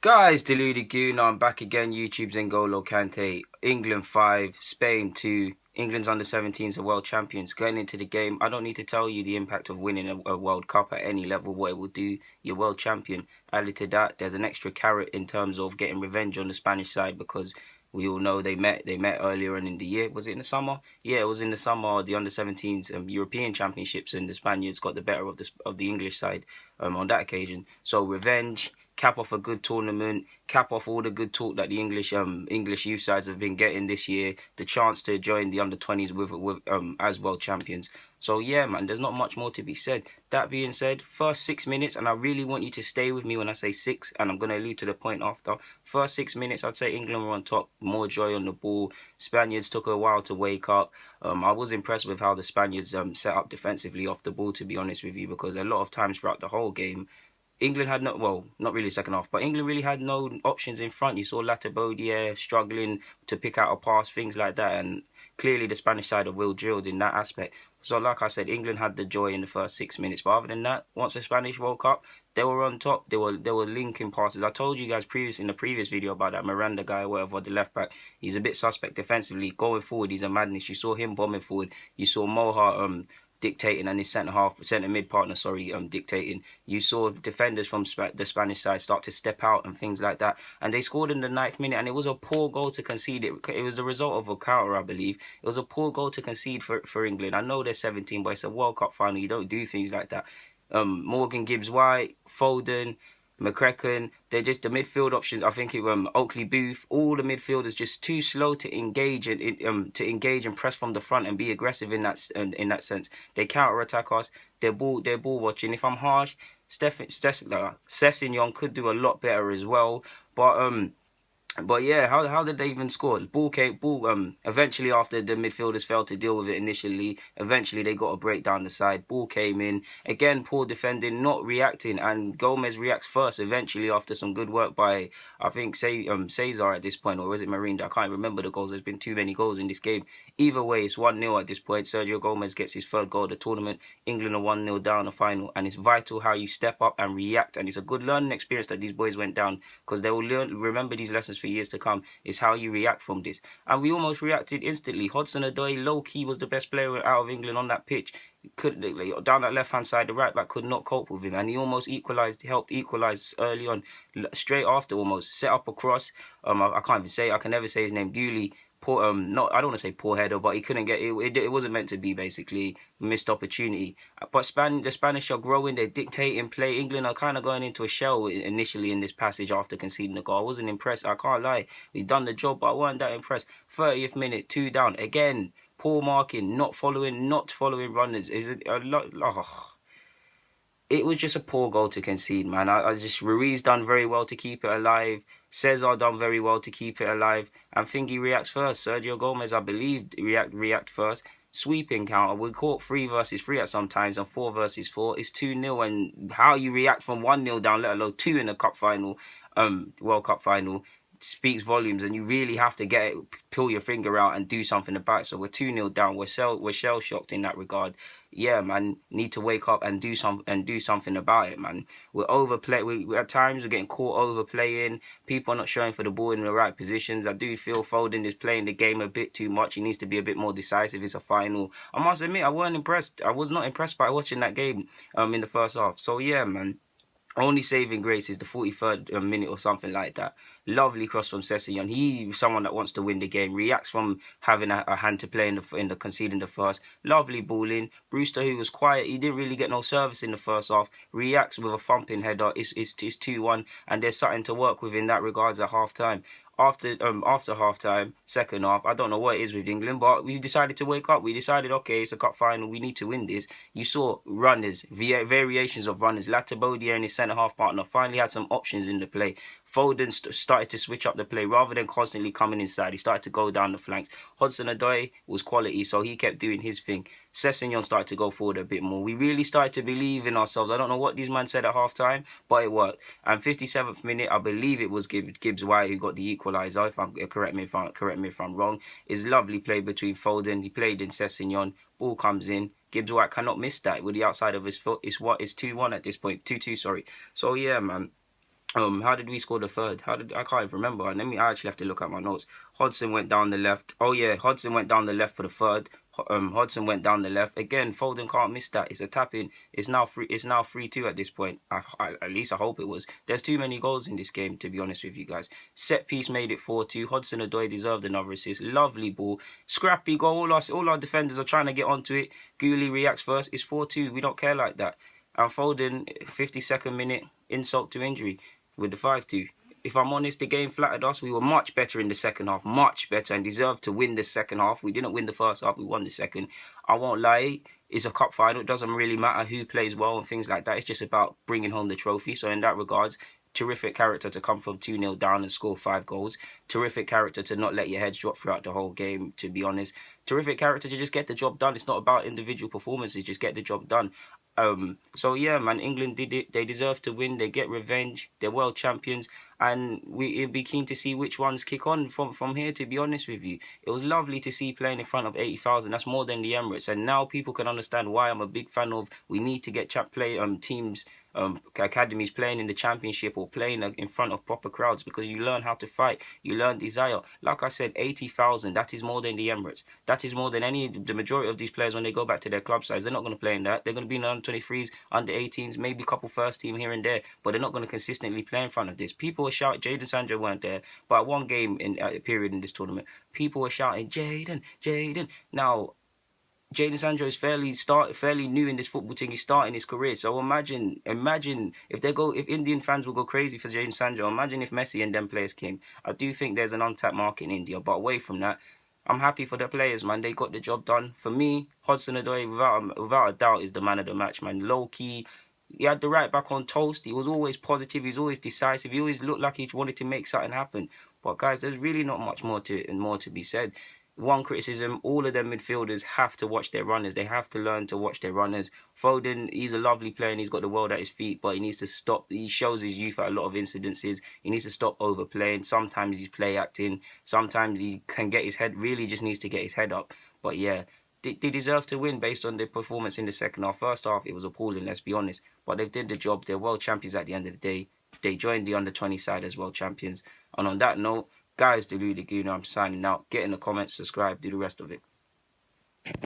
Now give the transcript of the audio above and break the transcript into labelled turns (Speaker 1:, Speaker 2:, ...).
Speaker 1: Guys, Deluded Goon, I'm back again. YouTube's N'Golo Kante. England 5, Spain 2. England's under 17s are world champions. Going into the game, I don't need to tell you the impact of winning a World Cup at any level, what it will do. You're world champion. Added to that, there's an extra carrot in terms of getting revenge on the Spanish side because we all know they met earlier on in the year. Was it in the summer? Yeah, it was in the summer. The under 17s European Championships, and the Spaniards got the better of the English side on that occasion. So revenge, cap off a good tournament, cap off all the good talk that the English youth sides have been getting this year, the chance to join the under 20s with as world champions. So yeah, man, there's not much more to be said. That being said, first 6 minutes, and I really want you to stay with me when I say six, and I'm gonna allude to the point after. First 6 minutes, I'd say England were on top, more joy on the ball. Spaniards took a while to wake up. I was impressed with how the Spaniards set up defensively off the ball, to be honest with you, because a lot of times throughout the whole game, England had no, well, not really second half, but England really had no options in front. You saw Latabodiere struggling to pick out a pass, things like that, and clearly the Spanish side are well drilled in that aspect. So, like I said, England had the joy in the first 6 minutes, but other than that, once the Spanish woke up, they were on top. They were linking passes. I told you guys in the previous video about that Miranda guy, whatever, the left back. He's a bit suspect defensively. Going forward, he's a madness. You saw him bombing forward. You saw Moha dictating, and his centre mid partner, dictating. You saw defenders from the Spanish side start to step out and things like that, and they scored in the 9th minute, and it was a poor goal to concede. It was the result of a counter, I believe. It was a poor goal to concede for England. I know they're 17, but it's a World Cup final. You don't do things like that. Morgan Gibbs-White, Foden, McCracken, they're just the midfield options. I think Oakley Booth, all the midfielders just too slow to engage and press from the front and be aggressive in that sense. They counter attack us. They're ball watching. If I'm harsh, Sessegnon could do a lot better as well. But yeah, how did they even score? Eventually, after the midfielders failed to deal with it initially, eventually they got a break down the side. Ball came in again, poor defending, not reacting, and Gomez reacts first. Eventually, after some good work by, I think, Cesar at this point, or was it Marinda? I can't remember the goals. There's been too many goals in this game. Either way, it's 1-0 at this point. Sergio Gomez gets his third goal of the tournament. England are 1-0 down the final, and it's vital how you step up and react. And it's a good learning experience that these boys went down, because they will remember these lessons for years to come. Is how you react from this. And we almost reacted instantly. Hudson-Odoi, low-key, was the best player out of England on that pitch. Down that left-hand side, the right back could not cope with him, and he almost helped equalise early on, straight after, almost set up a cross. I can't even say, I can never say his name. Dooley, poor, not, I don't want to say poor header, but he couldn't get it. It wasn't meant to be, basically. Missed opportunity. But the Spanish are growing. They're dictating play. England are kind of going into a shell initially in this passage after conceding the goal. I wasn't impressed. I can't lie. We've done the job, but I wasn't that impressed. 30th minute, 2 down. Again, poor marking, not following runners. Is it a lot? Oh, it was just a poor goal to concede, man. I just Ruiz done very well to keep it alive. Cesar done very well to keep it alive. And Thingy reacts first. Sergio Gomez, I believe, react first. Sweeping counter. We caught 3 versus 3 at some times, and 4 versus 4. It's 2-0, and how you react from 1-0 down, let alone 2 in the cup final, World Cup final, speaks volumes, and you really have to pull your finger out and do something about it. So we're 2-0 down. We're shell shocked in that regard. Yeah, man, need to wake up and do something about it, man. We're overplay. We at times we're getting caught overplaying. People are not showing for the ball in the right positions. I do feel Foden is playing the game a bit too much. He needs to be a bit more decisive. It's a final. I must admit, I wasn't impressed. I was not impressed by watching that game in the first half. So yeah, man. Only saving grace is the 43rd minute or something like that. Lovely cross from Sessegnon. He's someone that wants to win the game. Reacts from having a hand to play in the conceding the first. Lovely ball in. Brewster, who was quiet, he didn't really get no service in the first half. Reacts with a thumping header. It's 2-1, and there's something to work with in that regards at half time. After half time, second half, I don't know what it is with England, but we decided to wake up. We decided, okay, it's a cup final, we need to win this. You saw runners, variations of runners. Latabodiere and his centre half partner finally had some options in the play. Foden started to switch up the play rather than constantly coming inside. He started to go down the flanks. Hudson-Odoi was quality, so he kept doing his thing. Sessegnon started to go forward a bit more. We really started to believe in ourselves. I don't know what these men said at half time, but it worked. And 57th minute, I believe it was Gibbs-White who got the equaliser. Correct me if I'm wrong. It's lovely play between Foden. He played in Sessegnon. Ball comes in. Gibbs-White cannot miss that with the outside of his foot. It's 2-1 at this point. 2-2, sorry. So yeah, man. How did we score the third? I can't even remember. I actually have to look at my notes. Hodgson went down the left. Oh yeah, Hodgson went down the left for the third. Hodgson went down the left again. Foden can't miss that. It's a tap in. It's now 3-2 at this point. At least I hope it was. There's too many goals in this game, to be honest with you guys. Set piece made it 4-2. Hudson-Odoi deserved another assist. Lovely ball, scrappy goal. All our defenders are trying to get onto it. Gooley reacts first. It's 4-2. We don't care like that. And Foden, 52nd minute, insult to injury with the 5-2. If I'm honest, the game flattered us. We were much better in the second half, much better, and deserved to win the second half. We didn't win the first half, we won the second. I won't lie, it's a cup final. It doesn't really matter who plays well and things like that. It's just about bringing home the trophy. So in that regards, terrific character to come from 2-0 down and score 5 goals. Terrific character to not let your heads drop throughout the whole game, to be honest. Terrific character to just get the job done. It's not about individual performances, just get the job done. So yeah, man, England did it. They deserve to win. They get revenge. They're world champions, and it'd be keen to see which ones kick on from here. To be honest with you, it was lovely to see playing in front of 80,000. That's more than the Emirates, and now people can understand why I'm a big fan of. We need to get teams. Academies playing in the championship or playing in front of proper crowds, because you learn how to fight, you learn desire. Like I said, 80,000, that is more than the Emirates. That is more than the majority of these players when they go back to their club sides. They're not going to play in that. They're going to be in the under-23s, under-18s, maybe a couple first team here and there, but they're not going to consistently play in front of this. People were shouting, Jadon Sancho weren't there, but at one game in a period in this tournament, people were shouting, Jadon, Jadon. Now, Jadon Sancho is fairly new in this football thing. He's starting his career. So imagine if Indian fans will go crazy for Jadon Sancho. Imagine if Messi and them players came. I do think there's an untapped market in India. But away from that, I'm happy for the players, man. They got the job done. For me, Hudson-Odoi, without a doubt, is the man of the match, man. Low key. He had the right back on toast. He was always positive. He was always decisive. He always looked like he wanted to make something happen. But guys, there's really not much more to be said. One criticism, all of them midfielders have to watch their runners. They have to learn to watch their runners. Foden, he's a lovely player and he's got the world at his feet, but he needs to stop. He shows his youth at a lot of incidences. He needs to stop overplaying. Sometimes he's play acting. Sometimes he can get his head, really just needs to get his head up. But yeah, they deserve to win based on their performance in the second half. First half, it was appalling, let's be honest. But they did the job. They're world champions at the end of the day. They joined the under-20 side as world champions. And on that note, guys, Delu Laguna, I'm signing out. Get in the comments, subscribe, do the rest of it.